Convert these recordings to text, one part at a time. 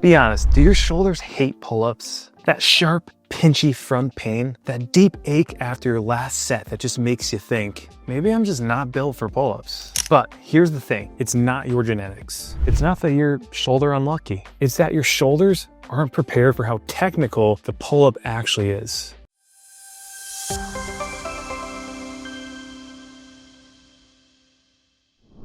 Be honest, do your shoulders hate pull-ups? That sharp, pinchy front pain, that deep ache after your last set that just makes you think, maybe I'm just not built for pull-ups. But here's the thing, it's not your genetics. It's not that you're shoulder unlucky. It's that your shoulders aren't prepared for how technical the pull-up actually is.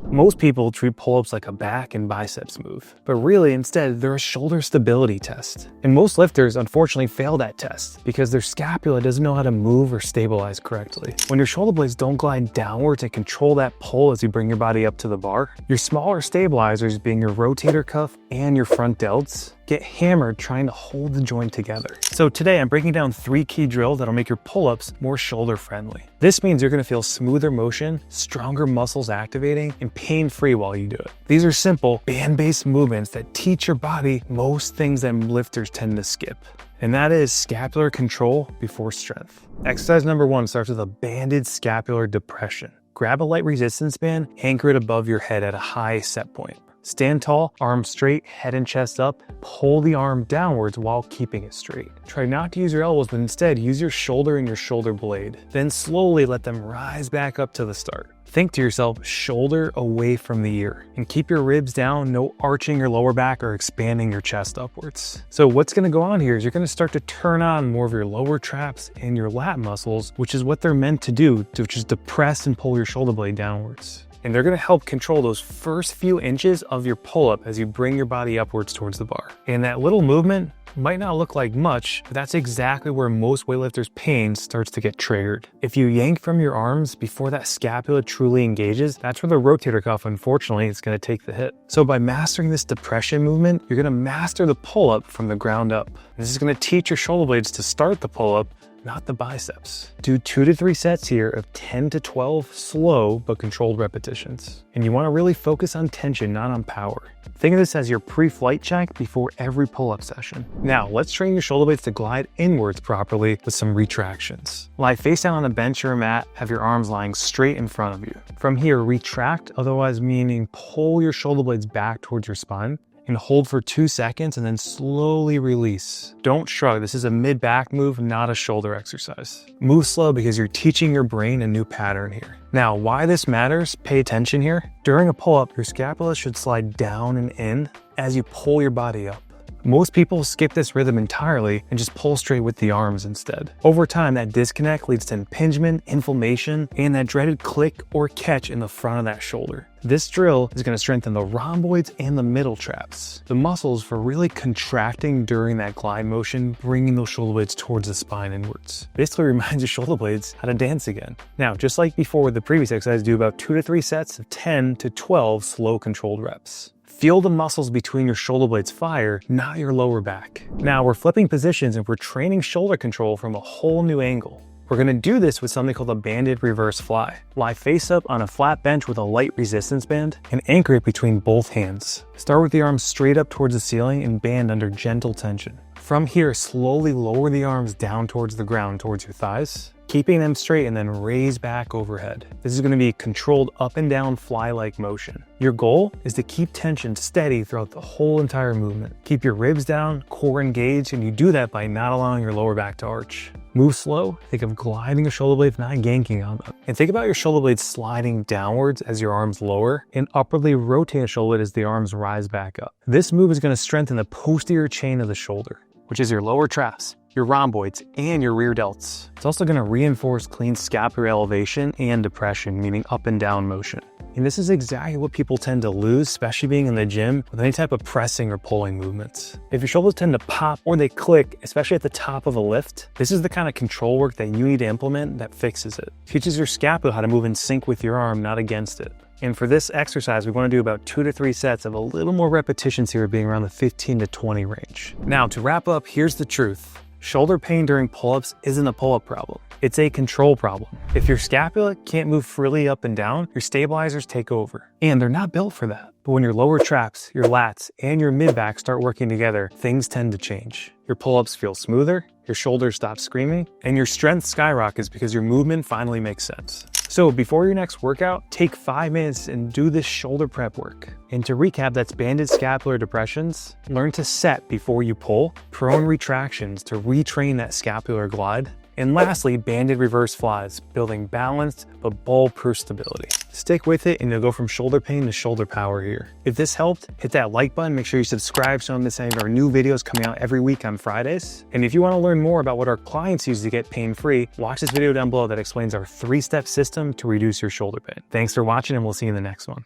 Most people treat pull-ups like a back and biceps move, but really instead they're a shoulder stability test. And most lifters unfortunately fail that test because their scapula doesn't know how to move or stabilize correctly. When your shoulder blades don't glide downwards and control that pull as you bring your body up to the bar, your smaller stabilizers being your rotator cuff and your front delts get hammered trying to hold the joint together. So today I'm breaking down 3 key drills that'll make your pull-ups more shoulder friendly. This means you're gonna feel smoother motion, stronger muscles activating, and pain-free while you do it. These are simple, band-based movements that teach your body most things that lifters tend to skip. And that is scapular control before strength. Exercise number 1 starts with a banded scapular depression. Grab a light resistance band, anchor it above your head at a high set point. Stand tall, arms straight, head and chest up, pull the arm downwards while keeping it straight. Try not to use your elbows, but instead use your shoulder and your shoulder blade. Then slowly let them rise back up to the start. Think to yourself, shoulder away from the ear, and keep your ribs down, no arching your lower back or expanding your chest upwards. So what's gonna go on here is you're gonna start to turn on more of your lower traps and your lat muscles, which is what they're meant to do, to just depress and pull your shoulder blade downwards. And they're gonna help control those first few inches of your pull-up as you bring your body upwards towards the bar. And that little movement might not look like much, but that's exactly where most weightlifters' pain starts to get triggered. If you yank from your arms before that scapula truly engages, that's where the rotator cuff, unfortunately, is gonna take the hit. So by mastering this depression movement, you're gonna master the pull-up from the ground up. This is gonna teach your shoulder blades to start the pull-up, not the biceps. Do 2 to 3 sets here of 10 to 12 slow but controlled repetitions. And you wanna really focus on tension, not on power. Think of this as your pre-flight check before every pull-up session. Now, let's train your shoulder blades to glide inwards properly with some retractions. Lie face down on a bench or a mat, have your arms lying straight in front of you. From here, retract, otherwise meaning pull your shoulder blades back towards your spine, and hold for 2 seconds and then slowly release. Don't shrug, this is a mid-back move, not a shoulder exercise. Move slow because you're teaching your brain a new pattern here. Now, why this matters, pay attention here. During a pull-up, your scapula should slide down and in as you pull your body up. Most people skip this rhythm entirely and just pull straight with the arms instead. Over time, that disconnect leads to impingement, inflammation, and that dreaded click or catch in the front of that shoulder. This drill is going to strengthen the rhomboids and the middle traps, the muscles for really contracting during that glide motion, bringing those shoulder blades towards the spine inwards. Basically reminds your shoulder blades how to dance again. Now, just like before with the previous exercise, do about 2 to 3 sets of 10 to 12 slow controlled reps. Feel the muscles between your shoulder blades fire, not your lower back. Now we're flipping positions and we're training shoulder control from a whole new angle. We're gonna do this with something called a banded reverse fly. Lie face up on a flat bench with a light resistance band and anchor it between both hands. Start with the arms straight up towards the ceiling and band under gentle tension. From here, slowly lower the arms down towards the ground, towards your thighs, keeping them straight and then raise back overhead. This is gonna be a controlled up and down fly-like motion. Your goal is to keep tension steady throughout the whole entire movement. Keep your ribs down, core engaged, and you do that by not allowing your lower back to arch. Move slow, think of gliding your shoulder blades, not yanking on them. And think about your shoulder blades sliding downwards as your arms lower and upwardly rotate the shoulder blade as the arms rise back up. This move is gonna strengthen the posterior chain of the shoulder, which is your lower traps, your rhomboids, and your rear delts. It's also gonna reinforce clean scapular elevation and depression, meaning up and down motion. And this is exactly what people tend to lose, especially being in the gym with any type of pressing or pulling movements. If your shoulders tend to pop or they click, especially at the top of a lift, this is the kind of control work that you need to implement that fixes it. Teaches your scapula how to move in sync with your arm, not against it. And for this exercise, we want to do about 2 to 3 sets of a little more repetitions here, being around the 15 to 20 range. Now, to wrap up, here's the truth. Shoulder pain during pull-ups isn't a pull-up problem. It's a control problem. If your scapula can't move freely up and down, your stabilizers take over. And they're not built for that. But when your lower traps, your lats, and your mid-back start working together, things tend to change. Your pull-ups feel smoother, your shoulders stop screaming, and your strength skyrockets because your movement finally makes sense. So before your next workout, take 5 minutes and do this shoulder prep work. And to recap, that's banded scapular depressions, learn to set before you pull, prone retractions to retrain that scapular glide, and lastly, banded reverse flies, building balanced but ball-proof stability. Stick with it and you'll go from shoulder pain to shoulder power here. If this helped, hit that like button, make sure you subscribe so you don't miss any of our new videos coming out every week on Fridays. And if you want to learn more about what our clients use to get pain-free, watch this video down below that explains our 3-step system to reduce your shoulder pain. Thanks for watching and we'll see you in the next one.